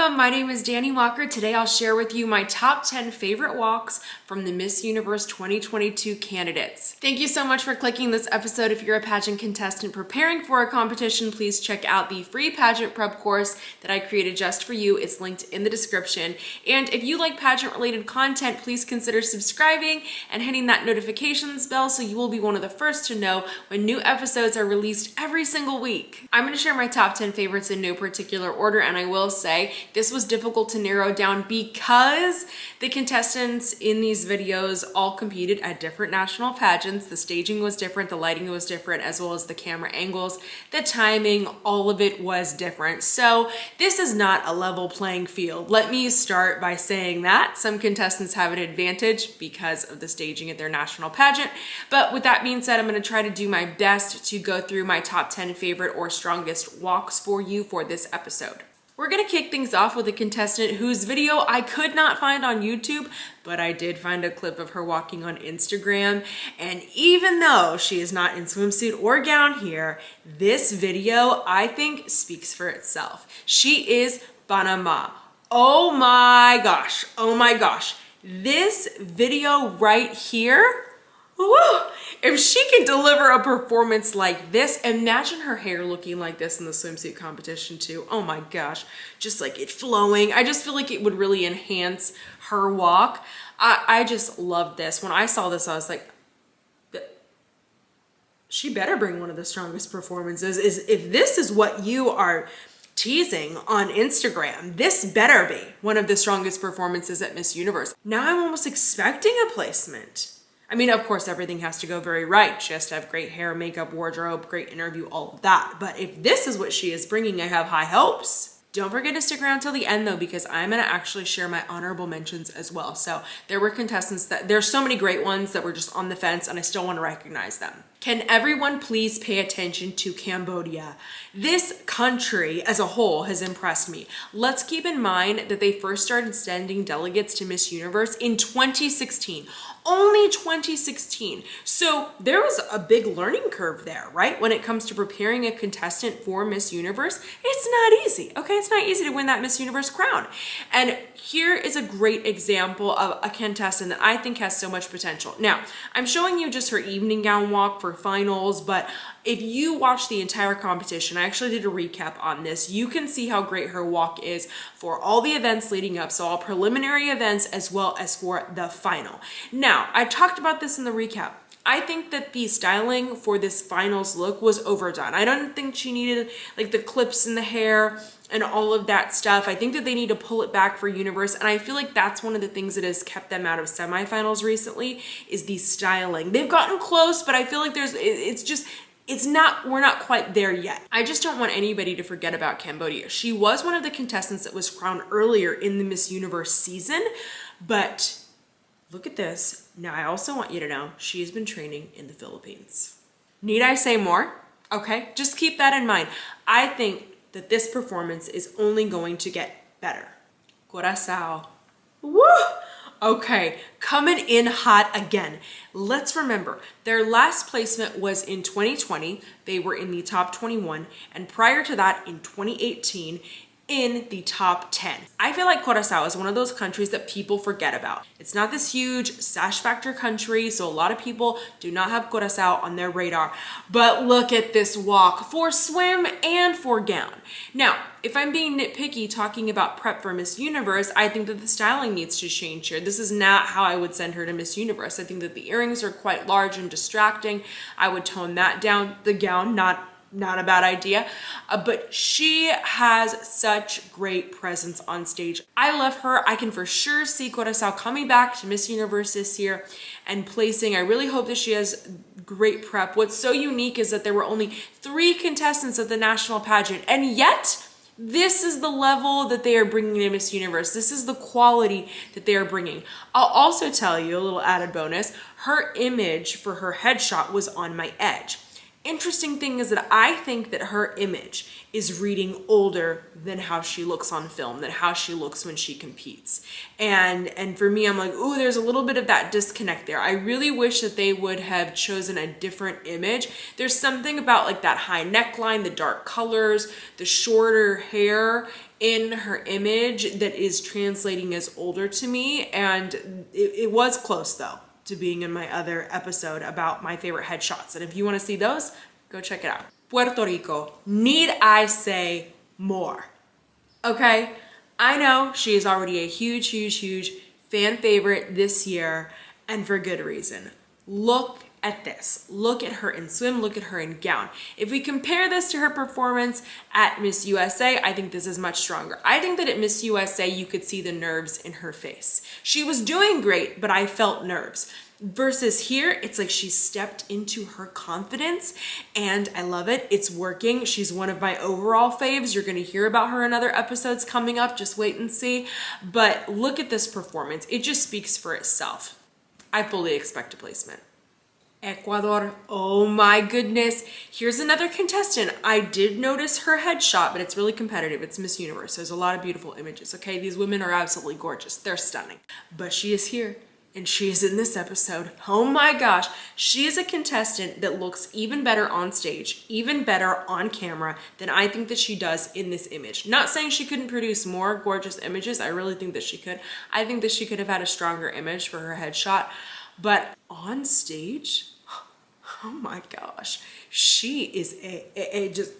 Welcome, my name is Dani Walker. Today I'll share with you my top 10 favorite walks from the Miss Universe 2022 candidates. Thank you so much for clicking this episode. If you're a pageant contestant preparing for a competition, please check out the free pageant prep course that I created just for you. It's linked in the description. And if you like pageant related content, please consider subscribing and hitting that notifications bell so you will be one of the first to know when new episodes are released every single week. I'm going to share my top 10 favorites in no particular order, and I will say this was difficult to narrow down because the contestants in these videos all competed at different national pageants. The staging was different, the lighting was different, as well as the camera angles, the timing, all of it was different. So this is not a level playing field. Let me start by saying that some contestants have an advantage because of the staging at their national pageant. But with that being said, I'm going to try to do my best to go through my top 10 favorite or strongest walks for you for this episode. We're gonna kick things off with a contestant whose video I could not find on YouTube, but I did find a clip of her walking on Instagram. And even though she is not in swimsuit or gown here, this video I think speaks for itself. She is Panama. Oh my gosh. This video right here, woo, if she can deliver a performance like this, imagine her hair looking like this in the swimsuit competition too. Oh my gosh, just like it flowing. I just feel like it would really enhance her walk. I just loved this. When I saw this, I was like, she better bring one of the strongest performances. If this is what you are teasing on Instagram, this better be one of the strongest performances at Miss Universe. Now I'm almost expecting a placement. I mean, of course, everything has to go very right. She has to have great hair, makeup, wardrobe, great interview, all of that. But if this is what she is bringing, I have high hopes. Don't forget to stick around till the end though, because I'm gonna actually share my honorable mentions as well. So there were contestants there's so many great ones that were just on the fence and I still wanna recognize them. Can everyone please pay attention to Cambodia? This country as a whole has impressed me. Let's keep in mind that they first started sending delegates to Miss Universe in 2016. Only 2016. So there was a big learning curve there, right? When it comes to preparing a contestant for Miss Universe, it's not easy, okay? It's not easy to win that Miss Universe crown. And here is a great example of a contestant that I think has so much potential. Now, I'm showing you just her evening gown walk for finals, but if you watch the entire competition, I actually did a recap on this, you can see how great her walk is for all the events leading up, so all preliminary events as well as for the final. Now, I talked about this in the recap. I think that the styling for this finals look was overdone. I don't think she needed like the clips in the hair and all of that stuff. I think that they need to pull it back for Universe, and I feel like that's one of the things that has kept them out of semifinals recently is the styling. They've gotten close, but I feel like we're not quite there yet. I just don't want anybody to forget about Cambodia. She was one of the contestants that was crowned earlier in the Miss Universe season, but look at this. Now, I also want you to know she has been training in the Philippines. Need I say more? Okay, just keep that in mind. I think that this performance is only going to get better. Curaçao. Woo! Okay, coming in hot again. Let's remember, their last placement was in 2020. They were in the top 21, and prior to that, in 2018, in the top 10. I feel like Curaçao is one of those countries that people forget about. It's not this huge sash factor country, so a lot of people do not have Curaçao on their radar. But look at this walk for swim and for gown. Now, if I'm being nitpicky talking about prep for Miss Universe, I think that the styling needs to change here. This is not how I would send her to Miss Universe. I think that the earrings are quite large and distracting. I would tone that down. The gown, not a bad idea, but she has such great presence on stage. I love her. I can for sure see Curaçao coming back to Miss Universe this year and placing. I really hope that she has great prep. What's so unique is that there were only 3 contestants at the national pageant, and yet this is the level that they are bringing to Miss Universe. This is the quality that they are bringing. I'll also tell you a little added bonus. Her image for her headshot was on my edge. interesting thing is that I think that her image is reading older than how she looks on film, than how she looks when she competes. And for me, I'm like, ooh, there's a little bit of that disconnect there. I really wish that they would have chosen a different image. There's something about like that high neckline, the dark colors, the shorter hair in her image that is translating as older to me. And it was close though to being in my other episode about my favorite headshots. And if you want to see those, go check it out. Puerto Rico, need I say more? Okay, I know she is already a huge, huge, huge fan favorite this year, and for good reason. Look at this. Look at her in swim, look at her in gown. If we compare this to her performance at Miss USA, I think this is much stronger. I think that at Miss USA, you could see the nerves in her face. She was doing great, but I felt nerves. Versus here, it's like she stepped into her confidence, and I love it. It's working. She's one of my overall faves. You're going to hear about her in other episodes coming up. Just wait and see. But look at this performance. It just speaks for itself. I fully expect a placement. Ecuador, oh my goodness. Here's another contestant. I did notice her headshot, but it's really competitive. It's Miss Universe. There's a lot of beautiful images, okay? These women are absolutely gorgeous. They're stunning. But she is here, and she is in this episode. Oh my gosh. She is a contestant that looks even better on stage, even better on camera than I think that she does in this image. Not saying she couldn't produce more gorgeous images. I really think that she could. I think that she could have had a stronger image for her headshot. But on stage, oh my gosh, she is just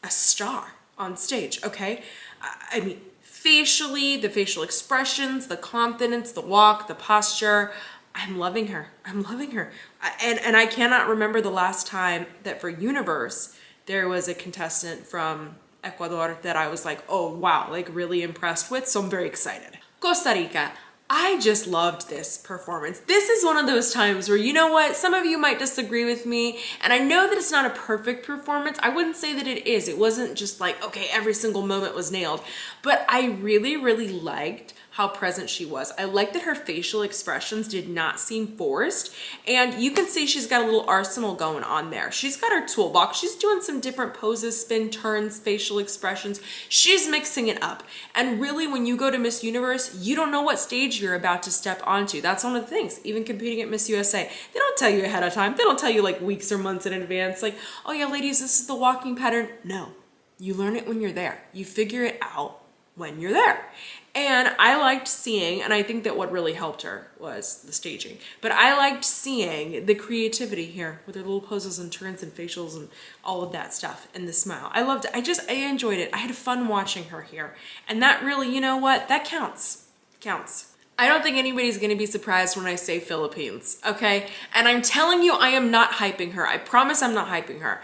a star on stage, okay? I mean, facially, the facial expressions, the confidence, the walk, the posture, I'm loving her. I'm loving her. And I cannot remember the last time that for Universe, there was a contestant from Ecuador that I was like, oh wow, like really impressed with, so I'm very excited. Costa Rica. I just loved this performance. This is one of those times where, you know what, some of you might disagree with me, and I know that it's not a perfect performance. I wouldn't say that it is. It wasn't just like, okay, every single moment was nailed, but I really, really liked how present she was. I liked that her facial expressions did not seem forced, and you can see she's got a little arsenal going on there. She's got her toolbox. She's doing some different poses, spin turns, facial expressions. She's mixing it up. And really, when you go to Miss Universe, you don't know what stage you're about to step onto. That's one of the things, even competing at Miss USA. They don't tell you ahead of time. They don't tell you like weeks or months in advance, like, oh yeah, ladies, this is the walking pattern. No, you learn it when you're there. You figure it out when you're there. And I liked seeing, and I think that what really helped her was the staging, but I liked seeing the creativity here with her little poses and turns and facials and all of that stuff and the smile. I loved it. I enjoyed it. I had fun watching her here. And that really, you know what? That counts. Counts. I don't think anybody's going to be surprised when I say Philippines, okay? And I'm telling you, I am not hyping her. I promise I'm not hyping her.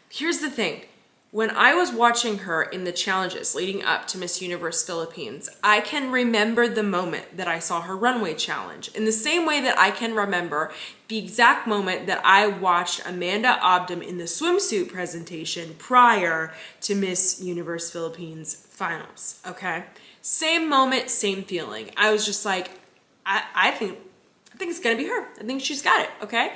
Here's the thing. When I was watching her in the challenges leading up to Miss Universe Philippines, I can remember the moment that I saw her runway challenge in the same way that I can remember the exact moment that I watched Amanda Obdam in the swimsuit presentation prior to Miss Universe Philippines finals, okay? Same moment, same feeling. I was just like, I think it's gonna be her. I think she's got it, okay?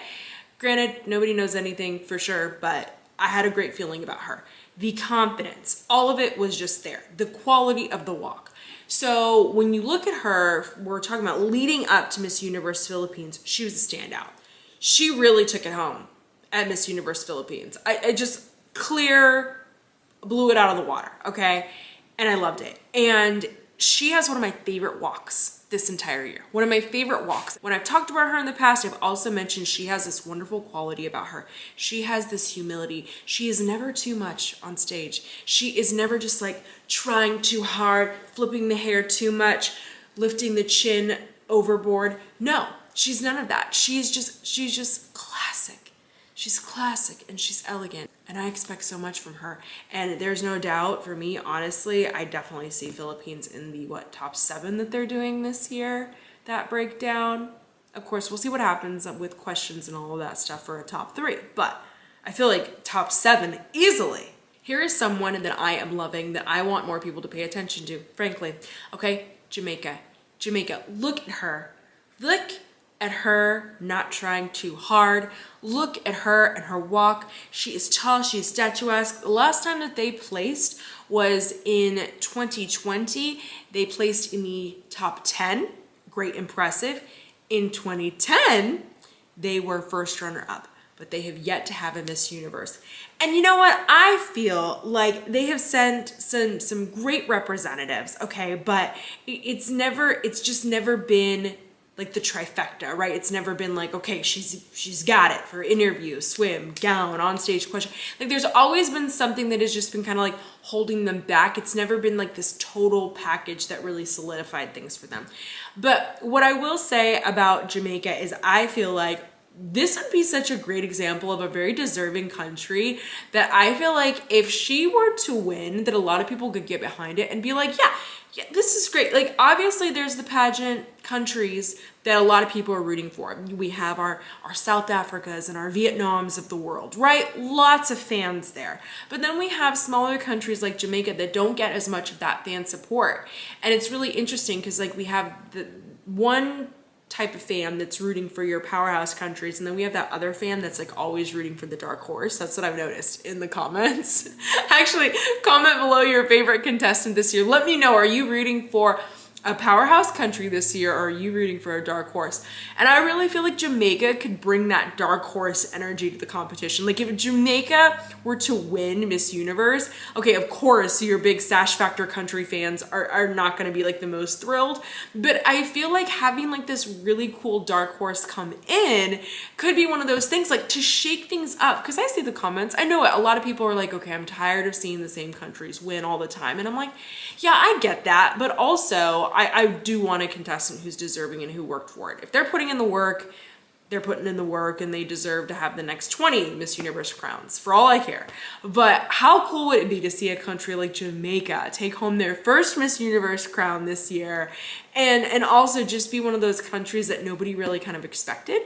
Granted, nobody knows anything for sure, but I had a great feeling about her. The confidence, all of it was just there. The quality of the walk. So when you look at her, we're talking about leading up to Miss Universe Philippines, she was a standout. She really took it home at Miss Universe Philippines. I just blew it out of the water, okay? And I loved it. And she has one of my favorite walks this entire year. One of my favorite walks. When I've talked about her in the past, I've also mentioned she has this wonderful quality about her. She has this humility. She is never too much on stage. She is never just like trying too hard, flipping the hair too much, lifting the chin overboard. No, she's none of that. She's just classic. She's classic and she's elegant, and I expect so much from her. And there's no doubt for me, honestly, I definitely see Philippines in the top 7 that they're doing this year, that breakdown. Of course, we'll see what happens with questions and all of that stuff for a top 3, but I feel like top 7 easily. Here is someone that I am loving, that I want more people to pay attention to, frankly. Okay, Jamaica. Look at her. Look at her not trying too hard. Look at her and her walk. She is tall, she is statuesque. The last time that they placed was in 2020. They placed in the top 10. Great, impressive. In 2010, they were first runner up, but they have yet to have a Miss Universe. And you know what? I feel like they have sent some great representatives, okay, but it's just never been like the trifecta, right? It's never been like, okay, she's got it for interview, swim, gown, on stage question. Like there's always been something that has just been kind of like holding them back. It's never been like this total package that really solidified things for them. But what I will say about Jamaica is I feel like this would be such a great example of a very deserving country that I feel like if she were to win, that a lot of people could get behind it and be like, yeah, this is great. Like obviously there's the pageant countries that a lot of people are rooting for. We have our South Africas and our Vietnams of the world, right? Lots of fans there. But then we have smaller countries like Jamaica that don't get as much of that fan support. And it's really interesting because like we have the one type of fan that's rooting for your powerhouse countries, and then we have that other fan that's like always rooting for the dark horse. That's what I've noticed in the comments. Actually, comment below your favorite contestant this year. Let me know, are you rooting for a powerhouse country this year, or are you rooting for a dark horse? And I really feel like Jamaica could bring that dark horse energy to the competition. Like if Jamaica were to win Miss Universe, okay, of course your big Sash Factor country fans are not gonna be like the most thrilled, but I feel like having like this really cool dark horse come in could be one of those things like to shake things up. Because I see the comments, I know a lot of people are like, okay, I'm tired of seeing the same countries win all the time. And I'm like, yeah, I get that, but also I do want a contestant who's deserving and who worked for it. If they're putting in the work, they're putting in the work and they deserve to have the next 20 Miss Universe crowns, for all I care. But how cool would it be to see a country like Jamaica take home their first Miss Universe crown this year and also just be one of those countries that nobody really kind of expected?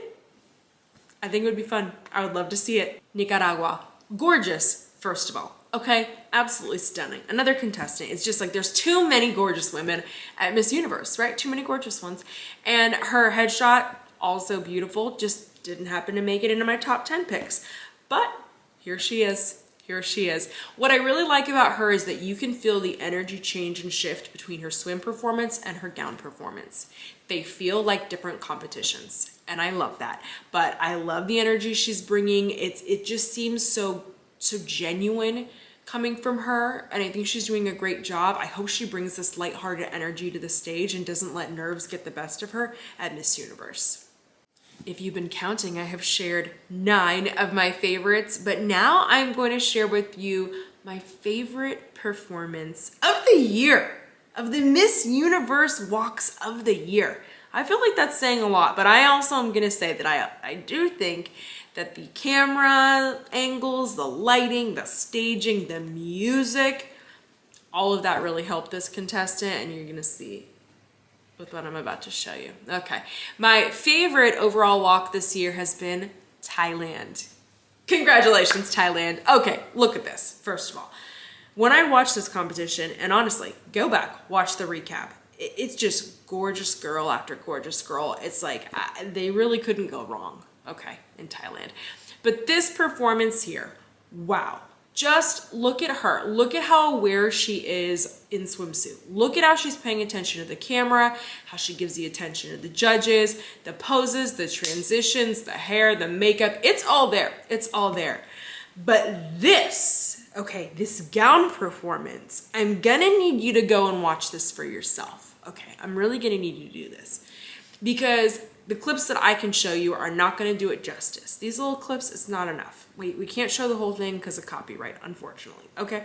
I think it would be fun. I would love to see it. Nicaragua. Gorgeous, first of all. Okay, absolutely stunning. Another contestant. It's just like there's too many gorgeous women at Miss Universe, right? Too many gorgeous ones. And her headshot, also beautiful, just didn't happen to make it into my top 10 picks. But here she is. Here she is. What I really like about her is that you can feel the energy change and shift between her swim performance and her gown performance. They feel like different competitions, and I love that. But I love the energy she's bringing. It just seems so genuine coming from her, and I think she's doing a great job. I hope she brings this lighthearted energy to the stage and doesn't let nerves get the best of her at Miss Universe. If you've been counting, I have shared 9 of my favorites, but now I'm going to share with you my favorite performance of the year, of the Miss Universe walks of the year. I feel like that's saying a lot, but I also am gonna say that I do think that the camera angles, the lighting, the staging, the music, all of that really helped this contestant, and you're gonna see with what I'm about to show you. Okay, my favorite overall walk this year has been Thailand. Congratulations, Thailand. Okay, look at this, first of all. When I watched this competition, and honestly, go back, watch the recap. It's just gorgeous girl after gorgeous girl. It's like, they really couldn't go wrong, okay, in Thailand. But this performance here, wow. Just look at her. Look at how aware she is in swimsuit. Look at how she's paying attention to the camera, how she gives the attention to the judges, the poses, the transitions, the hair, the makeup. It's all there. It's all there. But this, okay, this gown performance, I'm gonna need you to go and watch this for yourself. Okay, I'm really gonna need you to do this because the clips that I can show you are not gonna do it justice. These little clips, it's not enough. We can't show the whole thing because of copyright, unfortunately. Okay,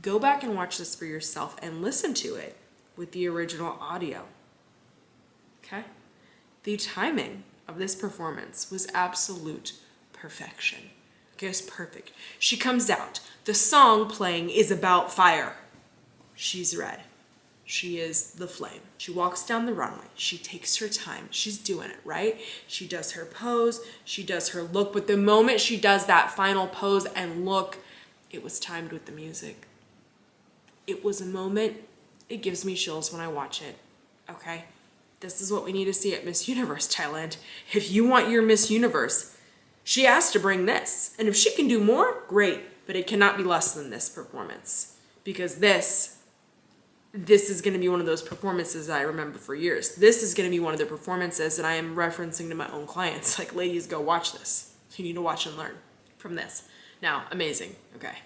go back and watch this for yourself and listen to it with the original audio. Okay, the timing of this performance was absolute perfection. Okay, it's perfect. She comes out. The song playing is about fire. She's red. She is the flame. She walks down the runway. She takes her time. She's doing it, right? She does her pose. She does her look. But the moment she does that final pose and look, it was timed with the music. It was a moment. It gives me chills when I watch it, okay? this is what we need to see at Miss Universe Thailand. If you want your Miss Universe, she has to bring this. And if she can do more, great. But it cannot be less than this performance. Because this is going to be one of those performances I remember for years. This is going to be one of the performances that I am referencing to my own clients. Like, ladies, go watch this. You need to watch and learn from this. Now, amazing. Okay.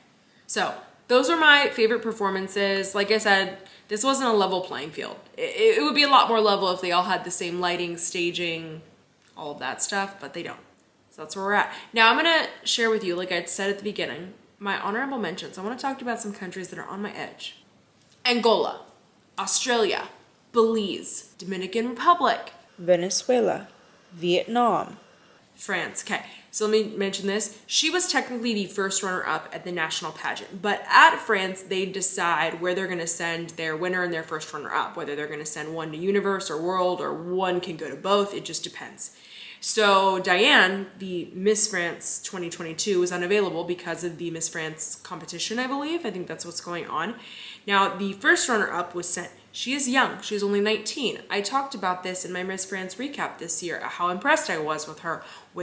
So those are my favorite performances. Like I said, this wasn't a level playing field. It would be a lot more level if they all had the same lighting, staging, all of that stuff, but they don't. So that's where we're at. Now I'm going to share with you, like I said at the beginning, my honorable mentions. I want to talk about some countries that are on my edge. Angola, Australia, Belize, Dominican Republic, Venezuela, Vietnam, France. Okay, so let me mention this. She was technically the first runner-up at the national pageant, but at France, they decide where they're going to send their winner and their first runner-up, whether they're going to send one to Universe or World, or one can go to both. It just depends. So Diane, the Miss France 2022, was unavailable because of the Miss France competition, I believe. I think that's what's going on. Now, the first runner-up was sent. She is young. She's only 19. I talked about this in my Miss France recap this year, how impressed I was with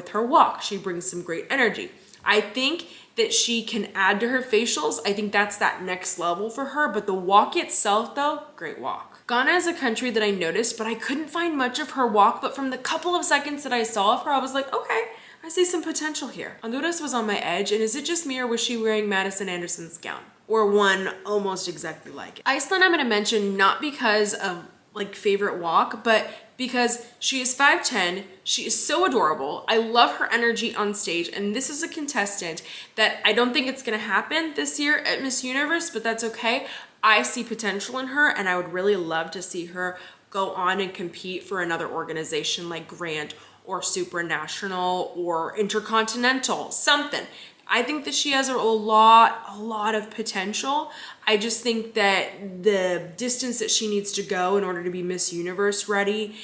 her walk. She brings some great energy. I think that she can add to her facials. I think that's that next level for her. But the walk itself, though, great walk. Ghana is a country that I noticed, but I couldn't find much of her walk. But from the couple of seconds that I saw of her, I was like, okay, I see some potential here. Honduras was on my edge, and is it just me or was she wearing Madison Anderson's gown? Or one almost exactly like it? Iceland I'm gonna mention not because of like favorite walk, but because she is 5'10", she is so adorable. I love her energy on stage, and this is a contestant that I don't think it's gonna happen this year at Miss Universe, but that's okay. I see potential in her, and I would really love to see her go on and compete for another organization like Grand or Supranational or Intercontinental, something. I think that she has a lot of potential. I just think that the distance that she needs to go in order to be Miss Universe ready,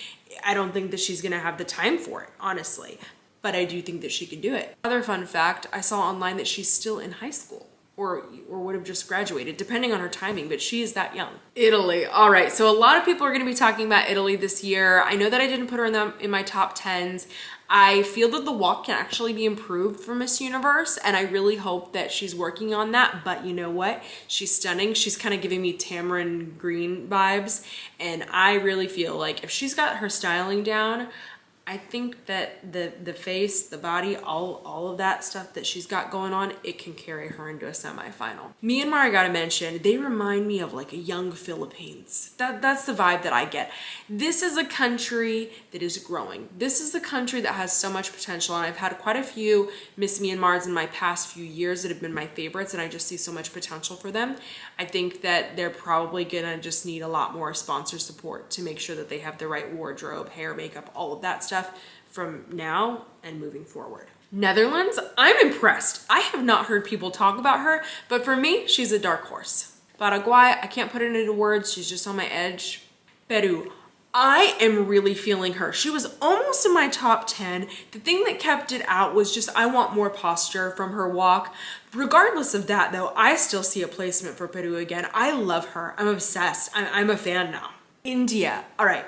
I don't think that she's gonna have the time for it, honestly. But I do think that she can do it. Another fun fact, I saw online that she's still in high school. Or would have just graduated, depending on her timing, but she is that young. Italy. All right, so a lot of people are going to be talking about Italy this year. I know that I didn't put her in my top 10s. I feel that the walk can actually be improved for Miss Universe, and I really hope that she's working on that, but you know what? She's stunning. She's kind of giving me Tamarind Green vibes, and I really feel like if she's got her styling down, I think that the face, the body, all of that stuff that she's got going on, it can carry her into a semifinal. Myanmar, I gotta mention, they remind me of like a young Philippines. That's the vibe that I get. This is a country that is growing. This is a country that has so much potential, and I've had quite a few Miss Myanmars in my past few years that have been my favorites, and I just see so much potential for them. I think that they're probably gonna just need a lot more sponsor support to make sure that they have the right wardrobe, hair, makeup, all of that stuff from now and moving forward. Netherlands, I'm impressed. I have not heard people talk about her, but for me, she's a dark horse. Paraguay, I can't put it into words. She's just on my edge. Peru, I am really feeling her. She was almost in my top 10. The thing that kept it out was just I want more posture from her walk. Regardless of that, though, I still see a placement for Peru again. I love her. I'm obsessed. I'm a fan now. India. All right.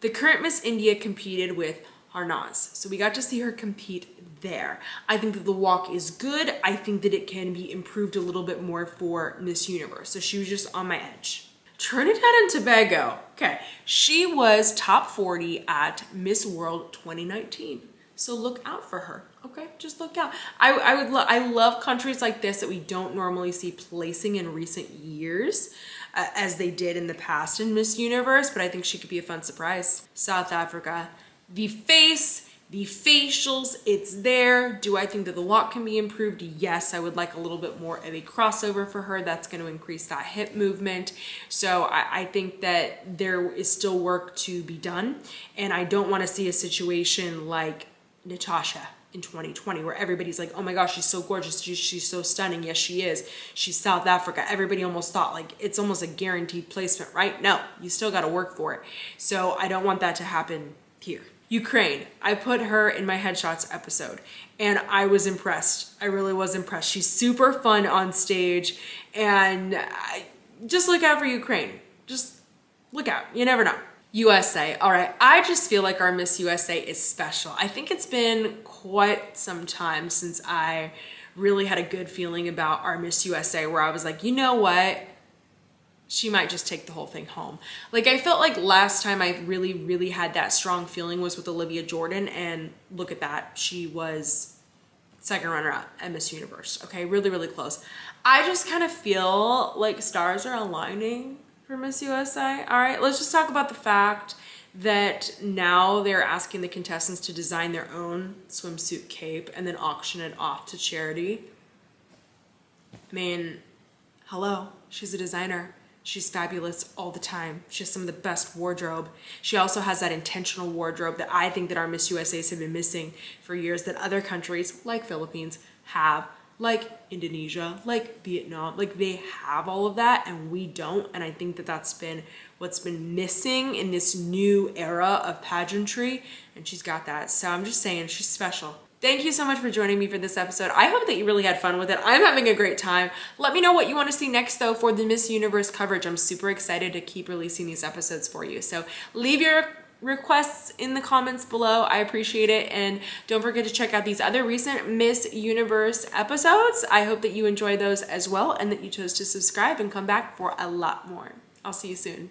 The current Miss India competed with Harnaz, so we got to see her compete there. I think that the walk is good. I think that it can be improved a little bit more for Miss Universe, so she was just on my edge. Trinidad and Tobago. Okay, she was top 40 at Miss World 2019. So look out for her. Okay, just look out. I love countries like this that we don't normally see placing in recent years, as they did in the past in Miss Universe, but I think she could be a fun surprise. South Africa, the face, the facials, it's there. Do I think that the walk can be improved? Yes, I would like a little bit more of a crossover for her. That's going to increase that hip movement. So I think that there is still work to be done, and I don't want to see a situation like Natasha in 2020 where everybody's like, oh my gosh, she's so gorgeous, she's so stunning. Yes, she is. She's South Africa. Everybody almost thought like it's almost a guaranteed placement, right? No, you still got to work for it. So I don't want that to happen here. Ukraine, I put her in my headshots episode, and I was impressed. I really was impressed. She's super fun on stage, and just look out for Ukraine. Just look out. You never know. USA. All right. I just feel like our Miss USA is special. I think it's been quite some time since I really had a good feeling about our Miss USA where I was like, you know what? She might just take the whole thing home. Like, I felt like last time I really had that strong feeling was with Olivia Jordan, and look at that. She was second runner-up at Miss Universe. Okay, really close. I just kind of feel like stars are aligning for Miss USA. All right, let's just talk about the fact that now they're asking the contestants to design their own swimsuit cape and then auction it off to charity. I mean, hello, she's a designer. She's fabulous all the time. She has some of the best wardrobe. She also has that intentional wardrobe that I think that our Miss USAs have been missing for years, that other countries like Philippines have, like Indonesia, like Vietnam, like they have all of that and we don't. And I think that that's been what's been missing in this new era of pageantry, and she's got that. So I'm just saying, she's special. Thank you so much for joining me for this episode. I hope that you really had fun with it. I'm having a great time. Let me know what you want to see next, though, for the Miss Universe coverage. I'm super excited to keep releasing these episodes for you. So leave your requests in the comments below. I appreciate it. And don't forget to check out these other recent Miss Universe episodes. I hope that you enjoy those as well and that you chose to subscribe and come back for a lot more. I'll see you soon.